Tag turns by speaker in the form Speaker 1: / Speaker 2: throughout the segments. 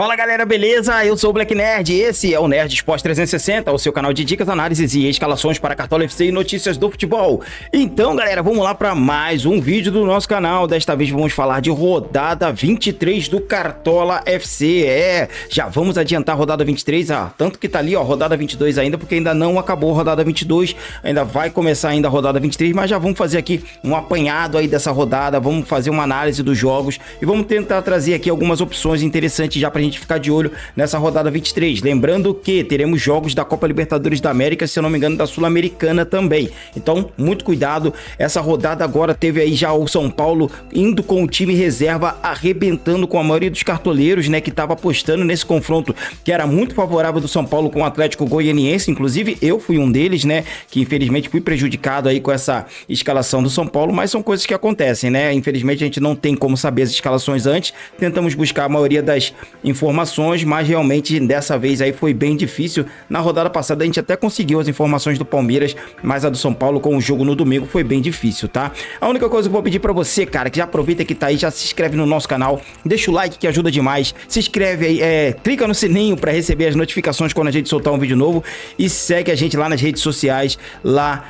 Speaker 1: Fala galera, beleza? Eu sou o Black Nerd e esse é o Nerd Esporte 360, o seu canal de dicas, análises e escalações para Cartola FC e notícias do futebol. Então galera, vamos lá para mais um vídeo do nosso canal. Desta vez vamos falar de rodada 23 do Cartola FC. Já vamos adiantar a rodada 23, tanto que tá ali, ó, rodada 22 ainda, porque ainda não acabou a rodada 22, ainda vai começar ainda a rodada 23, mas já vamos fazer aqui um apanhado aí dessa rodada, vamos fazer uma análise dos jogos e vamos tentar trazer aqui algumas opções interessantes já pra gente ficar de olho nessa rodada 23. Lembrando que teremos jogos da Copa Libertadores da América, se eu não me engano, da Sul-Americana também. Então, muito cuidado. Essa rodada agora teve aí já o São Paulo indo com o time reserva, arrebentando com a maioria dos cartoleiros, né, que tava apostando nesse confronto que era muito favorável do São Paulo com o Atlético Goianiense. Inclusive, eu fui um deles, né, que infelizmente fui prejudicado aí com essa escalação do São Paulo, mas são coisas que acontecem, né? Infelizmente, a gente não tem como saber as escalações antes. Tentamos buscar a maioria das informações, mas realmente dessa vez aí foi bem difícil. Na rodada passada a gente até conseguiu as informações do Palmeiras, mas a do São Paulo com o jogo no domingo foi bem difícil, tá? A única coisa que eu vou pedir pra você, cara, que já aproveita que tá aí, já se inscreve no nosso canal, deixa o like que ajuda demais, se inscreve aí, clica no sininho pra receber as notificações quando a gente soltar um vídeo novo e segue a gente lá nas redes sociais, lá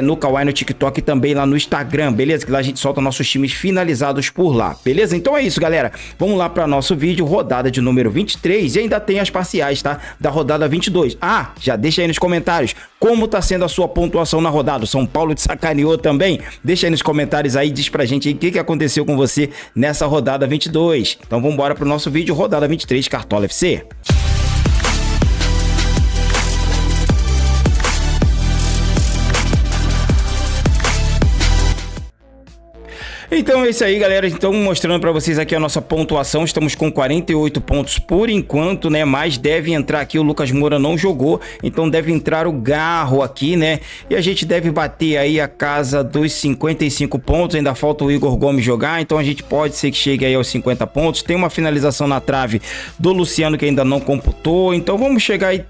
Speaker 1: no Kawaii, no TikTok e também lá no Instagram, beleza? Que lá a gente solta nossos times finalizados por lá, beleza? Então é isso, galera. Vamos lá para nosso vídeo, rodada de número 23 e ainda tem as parciais, tá? Da rodada 22. Já deixa aí nos comentários como tá sendo a sua pontuação na rodada. O São Paulo te sacaneou também? Deixa aí nos comentários aí, diz pra gente aí o que aconteceu com você nessa rodada 22. Então vamos embora pro nosso vídeo, rodada 23, Cartola FC. Então é isso aí, galera. Então, mostrando pra vocês aqui a nossa pontuação. Estamos com 48 pontos por enquanto, né? Mas deve entrar aqui, o Lucas Moura não jogou, então deve entrar o Garro aqui, né? E a gente deve bater aí a casa dos 55 pontos. Ainda falta o Igor Gomes jogar, então a gente pode ser que chegue aí aos 50 pontos. Tem uma finalização na trave do Luciano que ainda não computou, então vamos chegar aí,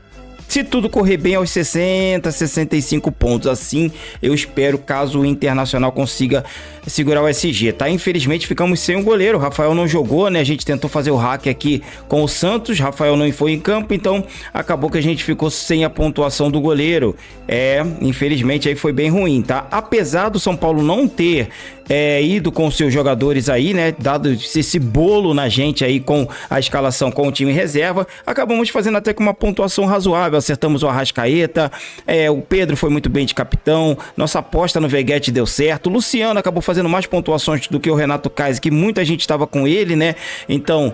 Speaker 1: se tudo correr bem, aos 60, 65 pontos. Assim eu espero, caso o Internacional consiga segurar o SG, tá? Infelizmente ficamos sem o goleiro, o Rafael não jogou, né? A gente tentou fazer o hack aqui com o Santos, Rafael não foi em campo, então acabou que a gente ficou sem a pontuação do goleiro. Infelizmente aí foi bem ruim, tá? Apesar do São Paulo não ter ido com seus jogadores aí, né? Dado esse bolo na gente aí com a escalação com o time reserva, acabamos fazendo até com uma pontuação razoável. Acertamos o Arrascaeta, o Pedro foi muito bem de capitão, nossa aposta no Veguete deu certo, o Luciano acabou fazendo mais pontuações do que o Renato Kaiser, que muita gente estava com ele, né? Então,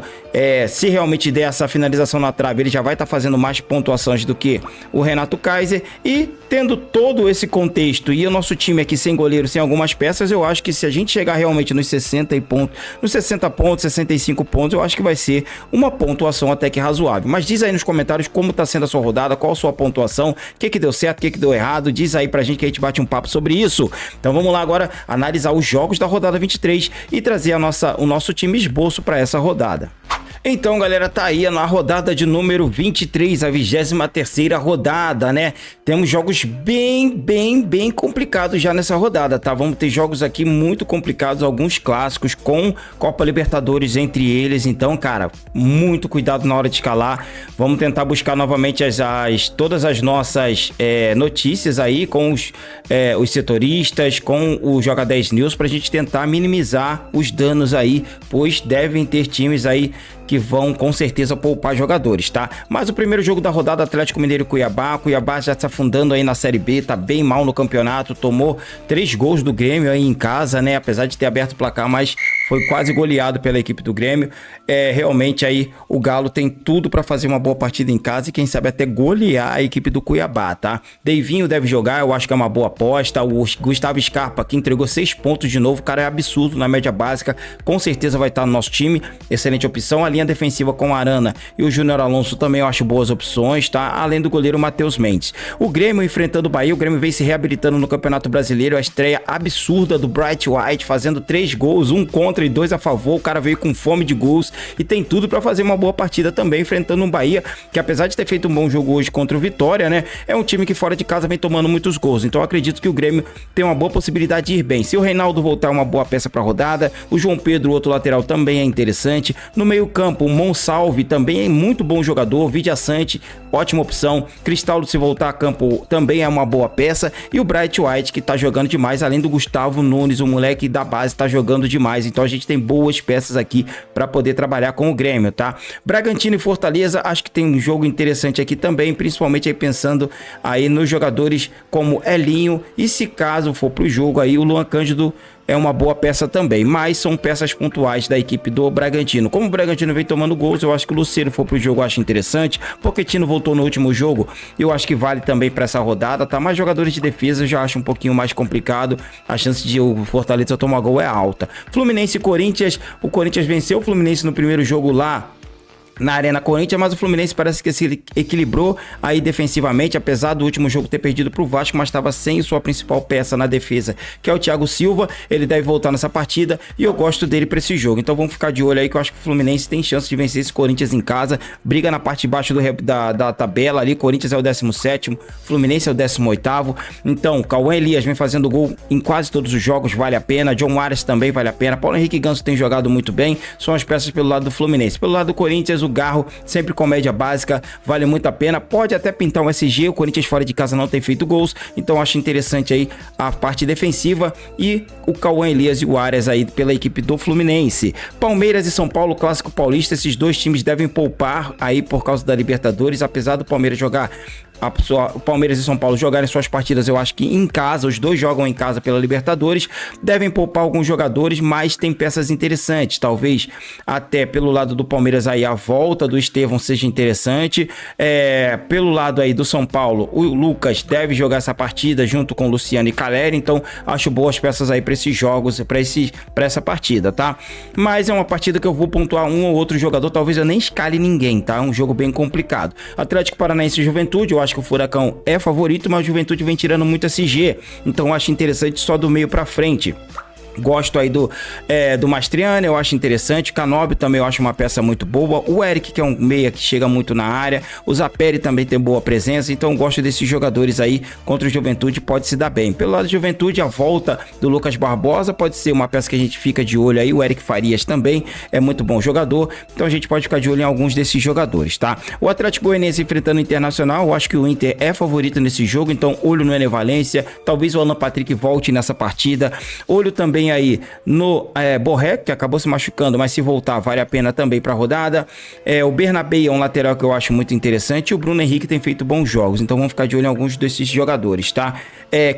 Speaker 1: se realmente der essa finalização na trave, ele já vai estar fazendo mais pontuações do que o Renato Kaiser. E tendo todo esse contexto e o nosso time aqui sem goleiro, sem algumas peças, eu acho que se a gente chegar realmente nos 60 pontos, 65 pontos, eu acho que vai ser uma pontuação até que razoável. Mas diz aí nos comentários como tá sendo a sua rodada, qual a sua pontuação, o que deu certo, o que deu errado, diz aí pra gente que a gente bate um papo sobre isso. Então vamos lá agora analisar os jogos da rodada 23 e trazer o nosso time esboço para essa rodada. Então, galera, tá aí na rodada de número 23, a 23ª rodada, né? Temos jogos bem complicados já nessa rodada, tá? Vamos ter jogos aqui muito complicados, alguns clássicos com Copa Libertadores entre eles. Então, cara, muito cuidado na hora de escalar. Vamos tentar buscar novamente todas as nossas notícias aí com os setoristas, com o Joga 10 News, pra gente tentar minimizar os danos aí, pois devem ter times aí que vão com certeza poupar jogadores, tá? Mas o primeiro jogo da rodada, Atlético Mineiro e Cuiabá já se afundando aí na Série B, tá bem mal no campeonato, tomou 3 gols do Grêmio aí em casa, né? Apesar de ter aberto o placar, mas foi quase goleado pela equipe do Grêmio. Realmente aí o Galo tem tudo para fazer uma boa partida em casa e quem sabe até golear a equipe do Cuiabá, tá? Deivinho deve jogar, eu acho que é uma boa aposta. O Gustavo Scarpa que entregou 6 pontos de novo, o cara é absurdo na média básica, com certeza vai estar no nosso time, excelente opção. A linha defensiva com a Arana e o Júnior Alonso também eu acho boas opções, tá? Além do goleiro Matheus Mendes. O Grêmio enfrentando o Bahia, o Grêmio vem se reabilitando no Campeonato Brasileiro, a estreia absurda do Bright White, fazendo 3 gols, 1 contra contra e 2 a favor. O cara veio com fome de gols e tem tudo para fazer uma boa partida também, enfrentando um Bahia que, apesar de ter feito um bom jogo hoje contra o Vitória, né, é um time que fora de casa vem tomando muitos gols. Então eu acredito que o Grêmio tem uma boa possibilidade de ir bem. Se o Reinaldo voltar, uma boa peça para rodada. O João Pedro, outro lateral, também é interessante. No meio-campo, o Monsalve também é muito bom jogador. Vidia Sante, ótima opção. Cristaldo, se voltar a campo, também é uma boa peça. E o Bright White, que tá jogando demais, além do Gustavo Nunes, o moleque da base, tá jogando demais. Então a gente tem boas peças aqui para poder trabalhar com o Grêmio, tá? Bragantino e Fortaleza, acho que tem um jogo interessante aqui também, principalmente aí pensando aí nos jogadores como Elinho, e se caso for pro jogo aí, o Luan Cândido é uma boa peça também, mas são peças pontuais da equipe do Bragantino. Como o Bragantino vem tomando gols, eu acho que o Lucero for pro jogo, eu acho interessante. Pochettino voltou no último jogo, eu acho que vale também para essa rodada, tá? Mas jogadores de defesa eu já acho um pouquinho mais complicado, a chance de o Fortaleza tomar gol é alta. Fluminense e Corinthians, o Corinthians venceu o Fluminense no primeiro jogo lá na Arena Corinthians, mas o Fluminense parece que se equilibrou aí defensivamente, apesar do último jogo ter perdido pro Vasco, mas estava sem sua principal peça na defesa, que é o Thiago Silva. Ele deve voltar nessa partida e eu gosto dele para esse jogo, então vamos ficar de olho aí, que eu acho que o Fluminense tem chance de vencer esse Corinthians em casa. Briga na parte de baixo da tabela ali, Corinthians é o 17º, Fluminense é o 18º, então Cauã Elias vem fazendo gol em quase todos os jogos, vale a pena. John Arias também vale a pena. Paulo Henrique Ganso tem jogado muito bem, são as peças pelo lado do Fluminense. Pelo lado do Corinthians, o Garro, sempre com média básica, vale muito a pena. Pode até pintar um SG, o Corinthians fora de casa não tem feito gols, então acho interessante aí a parte defensiva e o Cauã Elias e o Arias aí pela equipe do Fluminense. Palmeiras e São Paulo, clássico paulista, esses dois times devem poupar aí por causa da Libertadores, apesar do Palmeiras jogar o Palmeiras e São Paulo jogarem suas partidas, eu acho que em casa, os dois jogam em casa pela Libertadores, devem poupar alguns jogadores, mas tem peças interessantes, talvez até pelo lado do Palmeiras aí a volta do Estevão seja interessante, pelo lado aí do São Paulo, o Lucas deve jogar essa partida junto com o Luciano e Caleri, então acho boas peças aí para esses jogos, para essa partida, tá? Mas é uma partida que eu vou pontuar um ou outro jogador, talvez eu nem escale ninguém, tá? É um jogo bem complicado. Atlético Paranaense e Juventude, eu acho que o Furacão é favorito, mas o Juventude vem tirando muito SG, então eu acho interessante só do meio para frente. Gosto aí do Mastriani, eu acho interessante. Canóbio também eu acho uma peça muito boa. O Eric, que é um meia que chega muito na área. O Zaperi também tem boa presença. Então gosto desses jogadores aí contra o Juventude, pode se dar bem. Pelo lado do Juventude, a volta do Lucas Barbosa pode ser uma peça que a gente fica de olho aí. O Eric Farias também é muito bom jogador. Então a gente pode ficar de olho em alguns desses jogadores, tá? O Atlético Goianiense enfrentando o Internacional, eu acho que o Inter é favorito nesse jogo. Então olho no Ené Valência. Talvez o Alan Patrick volte nessa partida. Olho também aí no Borré, que acabou se machucando, mas se voltar vale a pena também para a rodada. O Bernabé é um lateral que eu acho muito interessante, e o Bruno Henrique tem feito bons jogos, então vamos ficar de olho em alguns desses jogadores, tá?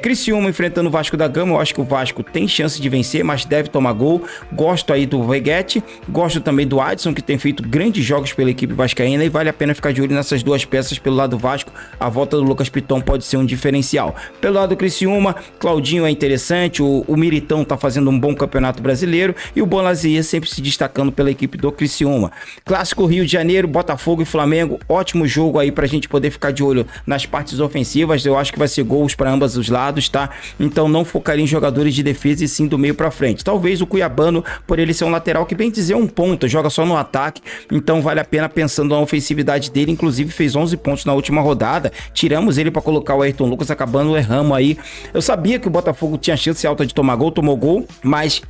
Speaker 1: Criciúma enfrentando o Vasco da Gama, eu acho que o Vasco tem chance de vencer, mas deve tomar gol. Gosto aí do Veguete, gosto também do Adson, que tem feito grandes jogos pela equipe vascaína, e vale a pena ficar de olho nessas duas peças pelo lado do Vasco. A volta do Lucas Piton pode ser um diferencial. Pelo lado do Criciúma, Claudinho é interessante, o Militão tá fazendo um bom campeonato brasileiro, e o Bonazier sempre se destacando pela equipe do Criciúma. Clássico Rio de Janeiro, Botafogo e Flamengo, ótimo jogo aí pra gente poder ficar de olho nas partes ofensivas. Eu acho que vai ser gols para ambos os lados, tá? Então não focaria em jogadores de defesa e sim do meio pra frente. Talvez o Cuiabano, por ele ser um lateral que, bem dizer, um ponta, joga só no ataque, então vale a pena pensando na ofensividade dele. Inclusive fez 11 pontos na última rodada, tiramos ele para colocar o Ayrton Lucas, acabando erramos aí. Eu sabia que o Botafogo tinha chance alta de tomar gol, tomou gol, mas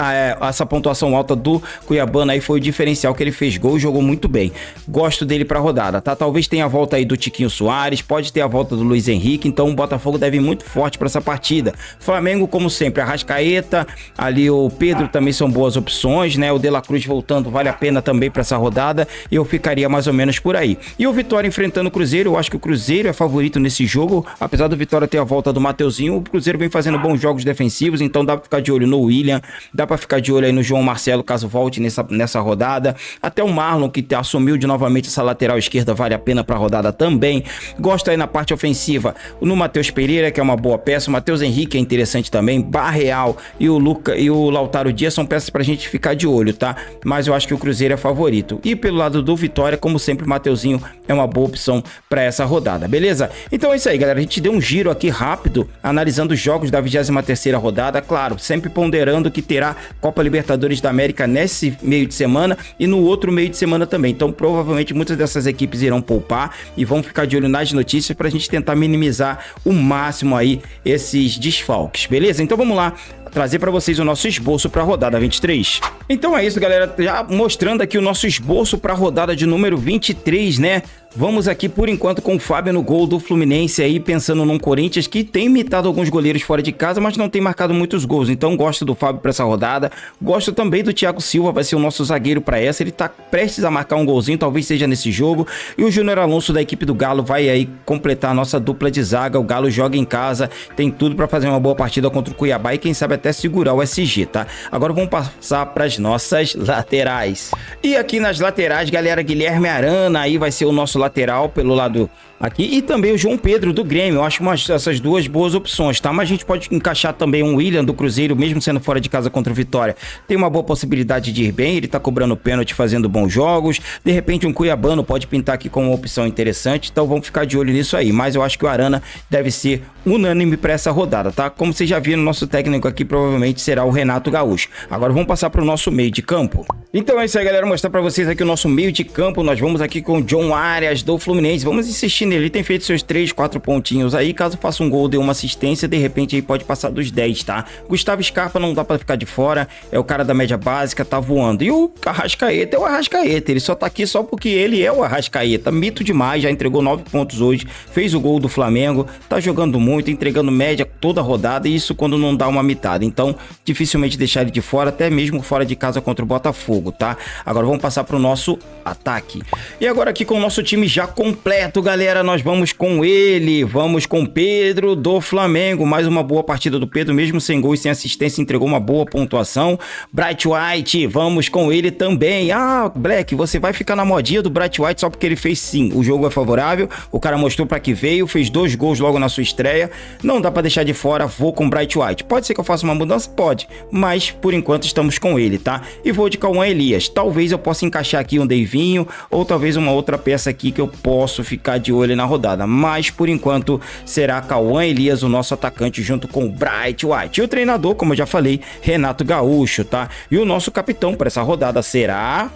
Speaker 1: essa pontuação alta do Cuiabano aí foi o diferencial, que ele fez gol e jogou muito bem. Gosto dele pra rodada, tá? Talvez tenha a volta aí do Tiquinho Soares, pode ter a volta do Luiz Henrique, então o Botafogo deve ir muito forte pra essa partida. Flamengo, como sempre, Arrascaeta, ali o Pedro também são boas opções, né? O De La Cruz voltando vale a pena também pra essa rodada, e eu ficaria mais ou menos por aí. E o Vitória enfrentando o Cruzeiro, eu acho que o Cruzeiro é favorito nesse jogo, apesar do Vitória ter a volta do Mateuzinho, o Cruzeiro vem fazendo bons jogos defensivos, então dá pra ficar de olho no William, dá pra ficar de olho aí no João Marcelo, caso volte nessa rodada. Até o Marlon, que assumiu de novamente essa lateral esquerda, vale a pena pra rodada também. Gosto aí na parte ofensiva no Matheus Pereira, que é uma boa peça. O Matheus Henrique é interessante também. Barreal e o Lautaro Dias são peças pra gente ficar de olho, tá? Mas eu acho que o Cruzeiro é favorito. E pelo lado do Vitória, como sempre, o Mateuzinho é uma boa opção pra essa rodada, beleza? Então é isso aí, galera. A gente deu um giro aqui rápido, analisando os jogos da 23ª rodada. Claro, sempre ponderando lembrando que terá Copa Libertadores da América nesse meio de semana e no outro meio de semana também. Então, provavelmente, muitas dessas equipes irão poupar e vão ficar de olho nas notícias para a gente tentar minimizar o máximo aí esses desfalques, beleza? Então, vamos lá trazer para vocês o nosso esboço para a rodada 23. Então é isso, galera, já mostrando aqui o nosso esboço para a rodada de número 23, né? Vamos aqui, por enquanto, com o Fábio no gol do Fluminense aí, pensando num Corinthians que tem imitado alguns goleiros fora de casa, mas não tem marcado muitos gols. Então, gosto do Fábio para essa rodada. Gosto também do Thiago Silva, vai ser o nosso zagueiro para essa. Ele tá prestes a marcar um golzinho, talvez seja nesse jogo. E o Júnior Alonso da equipe do Galo vai aí completar a nossa dupla de zaga. O Galo joga em casa, tem tudo para fazer uma boa partida contra o Cuiabá e quem sabe até segurar o SG, tá? Agora vamos passar para as nossas laterais. E aqui nas laterais, galera, Guilherme Arana aí vai ser o nosso lateral pelo lado aqui e também o João Pedro do Grêmio. Eu acho essas duas boas opções, tá? Mas a gente pode encaixar também um William do Cruzeiro, mesmo sendo fora de casa contra o Vitória. Tem uma boa possibilidade de ir bem, ele tá cobrando pênalti, fazendo bons jogos. De repente um cuiabano pode pintar aqui como uma opção interessante, então vamos ficar de olho nisso aí. Mas eu acho que o Arana deve ser unânime para essa rodada, tá? Como vocês já viram, nosso técnico aqui provavelmente será o Renato Gaúcho. Agora vamos passar para o nosso meio de campo. Então é isso aí, galera, mostrar para vocês aqui o nosso meio de campo. Nós vamos aqui com o John Arias do Fluminense. Vamos insistir nele, ele tem feito seus 3, 4 pontinhos aí. Caso faça um gol, dê uma assistência, de repente aí pode passar dos 10, tá? Gustavo Scarpa não dá para ficar de fora, é o cara da média básica, tá voando. E o Arrascaeta é o Arrascaeta, ele só tá aqui só porque ele é o Arrascaeta. Mito demais, já entregou 9 pontos hoje, fez o gol do Flamengo, tá jogando muito, entregando média toda a rodada, e isso quando não dá uma mitada. Então, dificilmente deixar ele de fora, até mesmo fora de casa contra o Botafogo, tá? Agora vamos passar pro nosso ataque. E agora aqui com o nosso time já completo, galera, nós vamos com ele, vamos com Pedro do Flamengo. Mais uma boa partida do Pedro, mesmo sem gol e sem assistência, entregou uma boa pontuação. Bright White, vamos com ele também. Ah, Black, você vai ficar na modinha do Bright White só porque ele fez sim. O jogo é favorável, o cara mostrou pra que veio, fez 2 gols logo na sua estreia. Não dá pra deixar de fora, vou com Bright White. Pode ser que eu faça uma mudança? Pode, mas por enquanto estamos com ele, tá? E vou de Cauã Elias. Talvez eu possa encaixar aqui um Deivinho ou talvez uma outra peça aqui que eu posso ficar de olho na rodada, mas por enquanto será Cauã Elias o nosso atacante junto com o Bright White. E o treinador, como eu já falei, Renato Gaúcho, tá? E o nosso capitão para essa rodada será...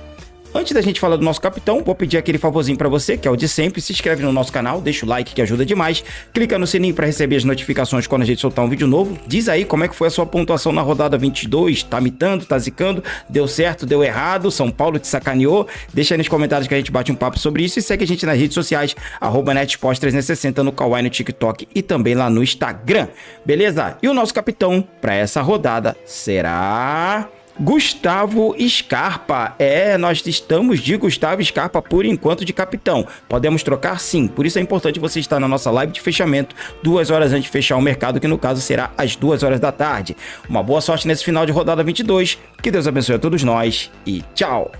Speaker 1: Antes da gente falar do nosso capitão, vou pedir aquele favorzinho pra você, que é o de sempre. Se inscreve no nosso canal, deixa o like que ajuda demais. Clica no sininho pra receber as notificações quando a gente soltar um vídeo novo. Diz aí como é que foi a sua pontuação na rodada 22. Tá mitando, tá zicando? Deu certo, deu errado? São Paulo te sacaneou? Deixa aí nos comentários que a gente bate um papo sobre isso. E segue a gente nas redes sociais, @netpost360 no Kawaii, no TikTok e também lá no Instagram. Beleza? E o nosso capitão pra essa rodada será... Gustavo Scarpa. Nós estamos de Gustavo Scarpa por enquanto de capitão. Podemos trocar? Sim. Por isso é importante você estar na nossa live de fechamento 2 horas antes de fechar o mercado, que no caso será às 2 horas da tarde. Uma boa sorte nesse final de rodada 22. Que Deus abençoe a todos nós e tchau!